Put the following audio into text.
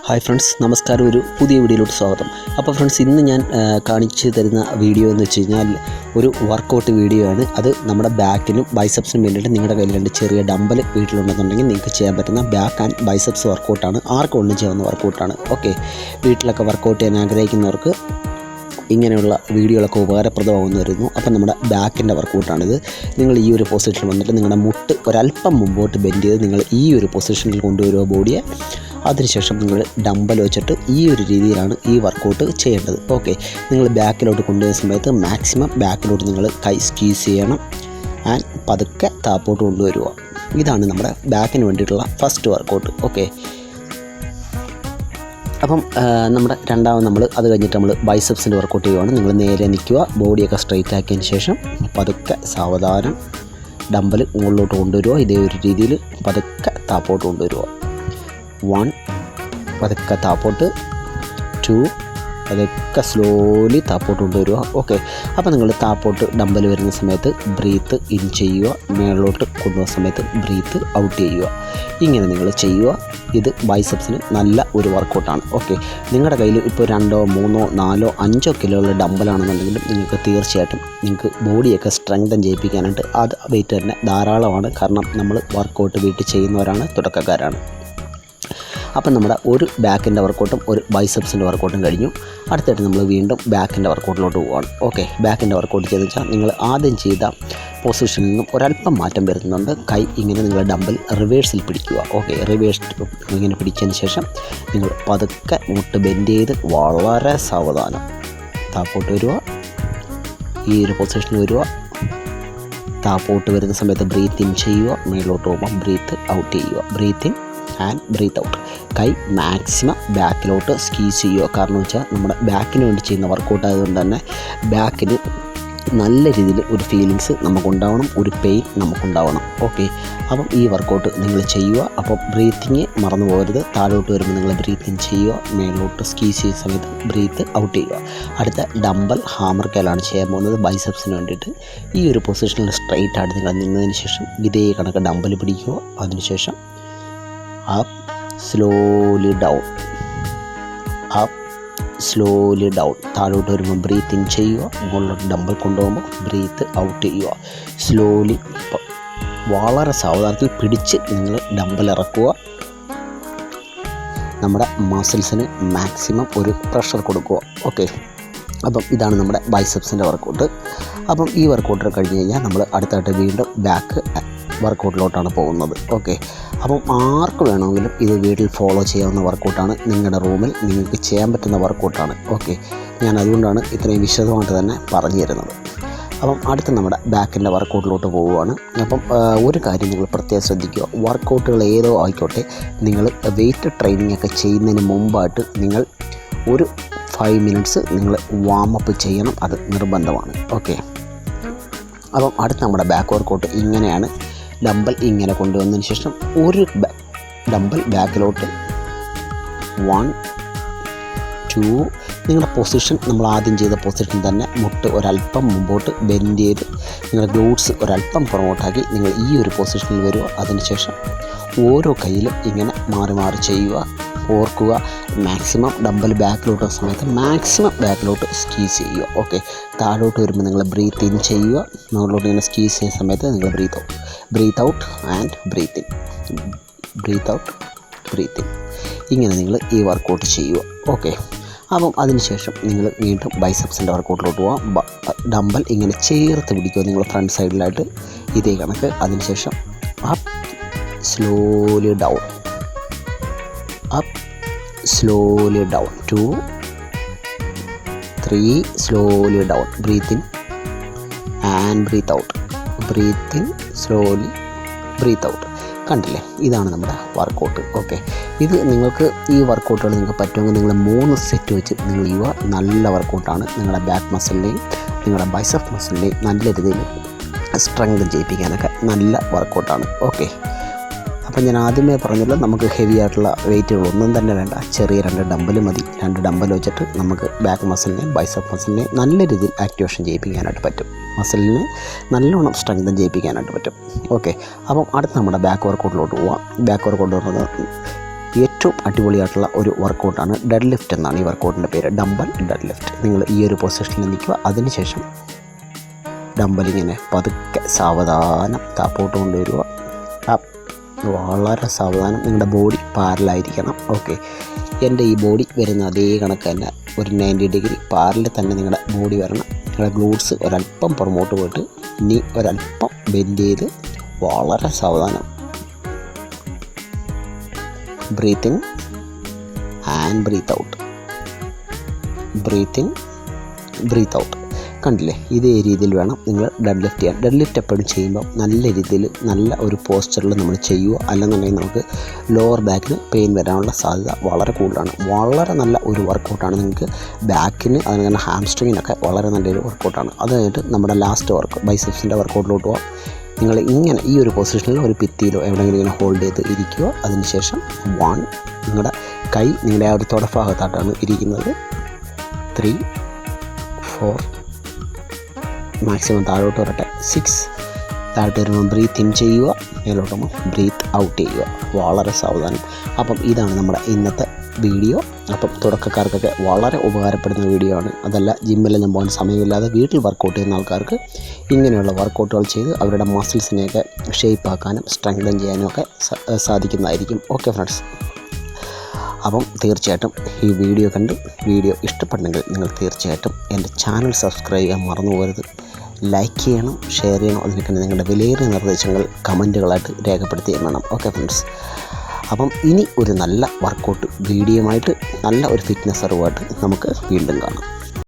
Hi friends, നമസ്കാരം. ഒരു പുതിയ വീഡിയോയിലോട്ട് സ്വാഗതം. അപ്പോൾ ഫ്രണ്ട്സ്, ഇന്ന് ഞാൻ കാണിച്ചു തരുന്ന വീഡിയോ എന്ന് വെച്ച് കഴിഞ്ഞാൽ ഒരു വർക്കൗട്ട് വീഡിയോ ആണ്. അത് നമ്മുടെ ബാക്കിനും ബൈസെപ്സിനും വേണ്ടിയിട്ട് നിങ്ങളുടെ കയ്യിൽ രണ്ട് ചെറിയ ഡമ്പൽ വീട്ടിലുണ്ടെന്നുണ്ടെങ്കിൽ നിങ്ങൾക്ക് ചെയ്യാൻ പറ്റുന്ന ബാക്ക് ആൻഡ് ബൈസെപ്സ് വർക്കൗട്ടാണ്. ആർക്കും ഒന്നും ചെയ്യാവുന്ന വർക്കൗട്ടാണ്. ഓക്കെ, വീട്ടിലൊക്കെ വർക്കൗട്ട് ചെയ്യാൻ ആഗ്രഹിക്കുന്നവർക്ക് ഇങ്ങനെയുള്ള വീഡിയോകളൊക്കെ ഉപകാരപ്രദമാകുന്നു വരുന്നു. അപ്പം നമ്മുടെ ബാക്കിൻ്റെ വർക്കൗട്ടാണിത്. നിങ്ങൾ ഈ ഒരു പൊസിഷനിൽ വന്നിട്ട് നിങ്ങളുടെ മുട്ട് ഒരല്പം മുമ്പോട്ട് ബെൻഡ് ചെയ്ത് നിങ്ങൾ ഈ ഒരു പൊസിഷനിൽ കൊണ്ടുവരുക ബോഡിയെ. അതിനുശേഷം നിങ്ങൾ ഡമ്പൽ വെച്ചിട്ട് ഈ ഒരു രീതിയിലാണ് ഈ വർക്കൗട്ട് ചെയ്യേണ്ടത്. ഓക്കെ, നിങ്ങൾ ബാക്കിലോട്ട് കൊണ്ടുവരുന്ന സമയത്ത് മാക്സിമം ബാക്കിലോട്ട് നിങ്ങൾ കൈ സ്ക്വീസ് ചെയ്യണം ആൻഡ് പതുക്കെ താപ്പോട്ട് കൊണ്ടുവരിക. ഇതാണ് നമ്മുടെ ബാക്കിന് വേണ്ടിയിട്ടുള്ള ഫസ്റ്റ് വർക്കൗട്ട്. ഓക്കെ, അപ്പം നമ്മുടെ രണ്ടാമത് നമ്മൾ അത് കഴിഞ്ഞിട്ട് നമ്മൾ ബൈസെപ്സിൻ്റെ വർക്കൗട്ട് ചെയ്യുകയാണ്. നിങ്ങൾ നേരെ നിൽക്കുക, ബോഡിയൊക്കെ സ്ട്രൈറ്റ് ആക്കിയതിന് ശേഷം പതുക്കെ സാവധാനം ഡമ്പൽ മുകളിലോട്ട് കൊണ്ടുവരിക. ഇതേ ഒരു രീതിയിൽ പതുക്കെ താപ്പോട്ട് കൊണ്ടുവരിക. 1 പതുക്കെ താപ്പോട്ട്, 2 പതുക്കെ സ്ലോലി താപ്പോട്ട് കൊണ്ടുവരിക. ഓക്കെ, അപ്പോൾ നിങ്ങൾ താപ്പോട്ട് ഡമ്പൽ വരുന്ന സമയത്ത് ബ്രീത്ത് ഇൻ ചെയ്യുക, മേളിലോട്ട് കൊണ്ടുവരുന്ന സമയത്ത് ബ്രീത്ത് ഔട്ട് ചെയ്യുക. ഇങ്ങനെ നിങ്ങൾ ചെയ്യുക. ഇത് ബൈസെപ്സിന് നല്ല ഒരു വർക്കൗട്ടാണ്. ഓക്കെ, നിങ്ങളുടെ കയ്യിൽ ഇപ്പോൾ 2, 3, 4, 5 കിലോ ഉള്ള ഡമ്പലാണെന്നുണ്ടെങ്കിലും നിങ്ങൾക്ക് തീർച്ചയായിട്ടും നിങ്ങൾക്ക് ബോഡിയൊക്കെ സ്ട്രെങ്തൻ ചെയ്യിപ്പിക്കാനായിട്ട് അത് വെയിറ്റ് തന്നെ ധാരാളമാണ്. കാരണം നമ്മൾ വർക്കൗട്ട് വീട്ടിൽ ചെയ്യുന്നവരാണ്, തുടക്കക്കാരാണ്. അപ്പം നമ്മുടെ ഒരു ബാക്കിൻ്റെ വർക്കൗട്ടും ഒരു ബൈസെപ്സിൻ്റെ വർക്കൗട്ടും കഴിഞ്ഞു. അടുത്തായിട്ട് നമ്മൾ വീണ്ടും ബാക്കിൻ്റെ വർക്കൗട്ടിലോട്ട് പോവുകയാണ്. ഓക്കെ, ബാക്കിൻ്റെ വർക്കൗട്ട് ചെയ്തെന്ന് വെച്ചാൽ നിങ്ങൾ ആദ്യം ചെയ്ത പൊസിഷനിൽ നിന്നും ഒരല്പം മാറ്റം വരുന്നുണ്ട്. കൈ ഇങ്ങനെ നിങ്ങൾ ഡമ്പൽ റിവേഴ്സിൽ പിടിക്കുക. ഓക്കെ, റിവേഴ്സ് ഇങ്ങനെ പിടിച്ചതിന് ശേഷം നിങ്ങൾ പതുക്കെ മുട്ട് ബെൻഡ് ചെയ്ത് വളരെ സാവധാനം താപ്പോട്ട് വരിക. ഈ ഒരു പൊസിഷനിൽ വരിക. താപ്പോട്ട് വരുന്ന സമയത്ത് ബ്രീത്ത് ഇൻ ചെയ്യുക, മേളിലോട്ട് പോകുമ്പോൾ ബ്രീത്ത് ഔട്ട് ചെയ്യുക. Breath in and breath out. കൈ മാക്സിമം ബാക്കിലോട്ട് സ്ക്വീസ് ചെയ്യുക. കാരണം വെച്ചാൽ നമ്മുടെ ബാക്കിന് വേണ്ടി ചെയ്യുന്ന വർക്കൗട്ട് ആയതുകൊണ്ട് തന്നെ ബാക്കിന് നല്ല രീതിയിൽ ഒരു ഫീലിങ്സ് നമുക്കുണ്ടാവണം, ഒരു പെയിൻ നമുക്കുണ്ടാവണം. ഓക്കെ, അപ്പം ഈ വർക്കൗട്ട് നിങ്ങൾ ചെയ്യുക. അപ്പം ബ്രീത്തിങ് മറന്നു പോകരുത്. താഴോട്ട് വരുമ്പോൾ നിങ്ങൾ ബ്രീത്ത് ഇൻ ചെയ്യുക, മേളിലോട്ട് സ്ക്വീസ് ചെയ്യുന്ന സമയത്ത് ബ്രീത്ത് ഔട്ട് ചെയ്യുക. അടുത്ത ഡമ്പൽ ഹാമർ കേലാണ് ചെയ്യാൻ പോകുന്നത് ബൈസെപ്സിന് വേണ്ടിയിട്ട്. ഈ ഒരു പൊസിഷനിൽ സ്ട്രൈറ്റ് ആയിട്ട് നിങ്ങൾ നിന്നതിന് ശേഷം ഇതേ കണക്ക് ഡമ്പൽ പിടിക്കുക. അതിനുശേഷം up slowly down, up slowly down. താഴോട്ട് വരുമ്പോൾ ബ്രീത്ത് ഇൻ ചെയ്യുക, മുകളിലോട്ട് ഡമ്പൽ കൊണ്ടുപോകുമ്പോൾ ബ്രീത്ത് ഔട്ട് ചെയ്യുക. സ്ലോലി വളരെ സാവധാനത്തിൽ പിടിച്ച് നിങ്ങൾ ഡമ്പൽ ഇറക്കുക. നമ്മുടെ മസിൽസിന് മാക്സിമം ഒരു പ്രഷർ കൊടുക്കുക. ഓക്കെ, അപ്പം ഇതാണ് നമ്മുടെ ബൈസെപ്സിൻ്റെ വർക്കൗട്ട്. അപ്പം ഈ വർക്കൗട്ട് കഴിഞ്ഞ് കഴിഞ്ഞാൽ നമ്മൾ അടുത്തായിട്ട് വീണ്ടും ബാക്ക് വർക്കൗട്ടിലോട്ടാണ് പോകുന്നത്. ഓക്കെ, അപ്പം ആർക്ക് വേണമെങ്കിലും ഇത് വീട്ടിൽ ഫോളോ ചെയ്യാവുന്ന വർക്കൗട്ടാണ്. നിങ്ങളുടെ റൂമിൽ നിങ്ങൾക്ക് ചെയ്യാൻ പറ്റുന്ന വർക്കൗട്ടാണ്. ഓക്കെ, ഞാൻ അതുകൊണ്ടാണ് ഇത്രയും വിശദമായിട്ട് തന്നെ പറഞ്ഞു തരുന്നത്. അപ്പം അടുത്ത നമ്മുടെ ബാക്കിൻ്റെ വർക്കൗട്ടിലോട്ട് പോവുകയാണ്. അപ്പം ഒരു കാര്യം നിങ്ങൾ പ്രത്യേകം ശ്രദ്ധിക്കുക. വർക്കൗട്ടുകൾ ഏതോ ആയിക്കോട്ടെ, നിങ്ങൾ വെയിറ്റ് ട്രെയിനിങ് ഒക്കെ ചെയ്യുന്നതിന് മുമ്പായിട്ട് നിങ്ങൾ ഒരു 5 മിനിറ്റ്സ് നിങ്ങൾ വാമപ്പ് ചെയ്യണം. അത് നിർബന്ധമാണ്. ഓക്കെ, അപ്പം അടുത്ത നമ്മുടെ ബാക്ക് വർക്കൗട്ട് ഇങ്ങനെയാണ്. ഡമ്പൽ ഇങ്ങനെ കൊണ്ടുവന്നതിന് ശേഷം ഒരു ഡമ്പൽ ബാക്കിലോട്ട് 1, 2. നിങ്ങളുടെ പൊസിഷൻ നമ്മൾ ആദ്യം ചെയ്ത പൊസിഷൻ തന്നെ മുട്ട് ഒരല്പം മുമ്പോട്ട് ബെൻഡ് ചെയ്ത് നിങ്ങളുടെ ഗ്ലൂട്ട്സ് ഒരല്പം പുറകോട്ടാക്കി നിങ്ങൾ ഈ ഒരു പൊസിഷനിൽ വരിക. അതിനുശേഷം ഓരോ കയ്യിലും ഇങ്ങനെ മാറി മാറി ചെയ്യുക. ഓർക്കുക, മാക്സിമം ഡമ്പൽ ബാക്കിലോട്ട് വരുന്ന സമയത്ത് മാക്സിമം ബാക്കിലോട്ട് സ്ക്വീസ് ചെയ്യുക. ഓക്കെ, താഴോട്ട് വരുമ്പോൾ നിങ്ങൾ ബ്രീത്ത് ഇൻ ചെയ്യുക, മുകളിലോട്ട് ഇങ്ങനെ സ്ക്വീസ് ചെയ്യുന്ന സമയത്ത് നിങ്ങൾ breath out and breath in, breath out, breath in. ഇങ്ങനെ നിങ്ങൾ ഈ വർക്കൗട്ട് ചെയ്യുക. ഓക്കെ, അപ്പം അതിനുശേഷം നിങ്ങൾ വീണ്ടും ബൈസെപ്സിൻ്റെ വർക്കൗട്ടിലോട്ട് പോകാം. ഡമ്പൽ ഇങ്ങനെ ചേർത്ത് പിടിക്കുക നിങ്ങൾ ഫ്രണ്ട് സൈഡിലായിട്ട് ഇതേ കണക്ക്. അതിനുശേഷം up slowly down, up slowly down, 2, 3, slowly down, breathe in and breathe out, breathe in slowly, breathe out. കണ്ടില്ലേ, ഇതാണ് നമ്മുടെ വർക്കൗട്ട്. ഓക്കെ, ഇത് നിങ്ങൾക്ക് ഈ വർക്കൗട്ടുകൾ നിങ്ങൾക്ക് പറ്റുമെങ്കിൽ നിങ്ങൾ 3 സെറ്റ് വെച്ച് നിങ്ങൾ ചെയ്യുക. നല്ല വർക്കൗട്ടാണ്. നിങ്ങളുടെ ബാക്ക് മസിലിനെയും നിങ്ങളുടെ ബൈസെപ്സ് മസിലിനെയും നല്ല രീതിയിൽ സ്ട്രെങ്ത് ചെയ്യിപ്പിക്കാനൊക്കെ നല്ല വർക്കൗട്ടാണ്. ഓക്കെ, അപ്പം ഞാൻ ആദ്യമേ പറഞ്ഞല്ലോ, നമുക്ക് ഹെവി ആയിട്ടുള്ള വെയിറ്റുകളൊന്നും തന്നെ വേണ്ട. ചെറിയ 2 ഡമ്പൽ മതി. 2 ഡമ്പൽ വെച്ചിട്ട് നമുക്ക് ബാക്ക് മസിലിനെയും ബൈസെപ്പ് മസിലിനെയും നല്ല രീതിയിൽ ആക്ടിവേഷൻ ചെയ്യിപ്പിക്കാനായിട്ട് പറ്റും. മസിലിനെ നല്ലോണം സ്ട്രെങ്തൻ ചെയ്യിപ്പിക്കാനായിട്ട് പറ്റും. ഓക്കെ, അപ്പം അടുത്ത് നമ്മുടെ ബാക്ക് വർക്കൗട്ടിലോട്ട് പോവാം. ബാക്ക് വർക്കൗട്ട് പറയുന്നത് ഏറ്റവും അടിപൊളിയായിട്ടുള്ള ഒരു വർക്കൗട്ടാണ് ഡെഡ് ലിഫ്റ്റ് എന്നാണ് ഈ വർക്കൗട്ടിൻ്റെ പേര്. Dumbbell dead lift. നിങ്ങൾ ഈ ഒരു പൊസിഷനിൽ നിൽക്കുക. അതിനുശേഷം ഡംബലിങ്ങനെ പതുക്കെ സാവധാനം താപ്പോട്ട് കൊണ്ടുവരിക. വളരെ സാവധാനം. നിങ്ങളുടെ ബോഡി പാരലായിരിക്കണം. ഓക്കെ, എൻ്റെ ഈ ബോഡി വരുന്ന അതേ കണക്ക് തന്നെ ഒരു 90 ഡിഗ്രി പാരലിൽ തന്നെ നിങ്ങളുടെ ബോഡി വരണം. നിങ്ങളുടെ ഗ്ലൂട്ട്സ് ഒരല്പം പുറമോട്ട് പോയിട്ട് ഇനി ഒരല്പം ബെൻഡ് ചെയ്ത് വളരെ സാവധാനം breath in and breath out, breath in breath out. കണ്ടില്ലേ? ഇതേ രീതിയിൽ വേണം നിങ്ങൾ ഡെഡ് ലിഫ്റ്റ് ചെയ്യാൻ. ഡെഡ് ലിഫ്റ്റ് എപ്പോഴും ചെയ്യുമ്പോൾ നല്ല രീതിയിൽ നല്ല ഒരു പോസ്ചറിൽ നമ്മൾ ചെയ്യുക. അല്ലെന്നുണ്ടെങ്കിൽ നമുക്ക് ലോവർ ബാക്കിന് പെയിൻ വരാനുള്ള സാധ്യത വളരെ കൂടുതലാണ്. വളരെ നല്ല ഒരു വർക്കൗട്ടാണ്. നിങ്ങൾക്ക് ബാക്കിന് അതുപോലെ ഹാംസ്ട്രിങ്ങിനൊക്കെ വളരെ നല്ലൊരു വർക്കൗട്ടാണ്. അത് കഴിഞ്ഞിട്ട് നമ്മുടെ ലാസ്റ്റ് വർക്ക് ബൈസെപ്സിൻ്റെ വർക്കൗട്ടിലോട്ട് പോകാം. നിങ്ങൾ ഇങ്ങനെ ഈ ഒരു പൊസിഷനിൽ ഒരു ഭിത്തിയിലോ എവിടെയെങ്കിലും ഇങ്ങനെ ഹോൾഡ് ചെയ്ത് ഇരിക്കുക. അതിനുശേഷം 1, നിങ്ങളുടെ കൈ നിങ്ങളുടെ ആ ഒരു തുടഭാഗത്തായിട്ടാണ് ഇരിക്കുന്നത്. 3, 4, മാക്സിമം താഴോട്ട് വരട്ടെ. 6, താഴോട്ട് വരുമ്പോൾ ബ്രീത്ത് ഇൻ ചെയ്യുക, മേലോട്ട് വരുമ്പോൾ ബ്രീത്ത് ഔട്ട് ചെയ്യുക. വളരെ സാവധാനം. അപ്പം ഇതാണ് നമ്മുടെ ഇന്നത്തെ വീഡിയോ. അപ്പം തുടക്കക്കാർക്കൊക്കെ വളരെ ഉപകാരപ്പെടുന്ന വീഡിയോ ആണ്. അതല്ല ജിമ്മിലൊന്നും പോകാൻ സമയമില്ലാതെ വീട്ടിൽ വർക്കൗട്ട് ചെയ്യുന്ന ആൾക്കാർക്ക് ഇങ്ങനെയുള്ള വർക്കൗട്ടുകൾ ചെയ്ത് അവരുടെ മസിൽസിനെയൊക്കെ ഷേപ്പ് ആക്കാനും സ്ട്രെങ്തൻ ചെയ്യാനും ഒക്കെ സാധിക്കുന്നതായിരിക്കും. ഓക്കെ ഫ്രണ്ട്സ്, അപ്പം തീർച്ചയായിട്ടും ഈ വീഡിയോ കണ്ട് വീഡിയോ ഇഷ്ടപ്പെട്ടെങ്കിൽ നിങ്ങൾ തീർച്ചയായിട്ടും എൻ്റെ ചാനൽ സബ്സ്ക്രൈബ് ചെയ്യാൻ മറന്നു പോകരുത്. ലൈക്ക് ചെയ്യണം, ഷെയർ ചെയ്യണം. അതിനൊക്കെ നിങ്ങളുടെ വിലയേറിയ നിർദ്ദേശങ്ങൾ കമൻറ്റുകളായിട്ട് രേഖപ്പെടുത്തുകയും വേണം. ഓക്കെ ഫ്രണ്ട്സ്, അപ്പം ഇനി ഒരു നല്ല വർക്കൗട്ട് വീഡിയോയുമായിട്ട് നല്ല ഒരു ഫിറ്റ്നസ് അറിവായിട്ട് നമുക്ക് വീണ്ടും കാണാം.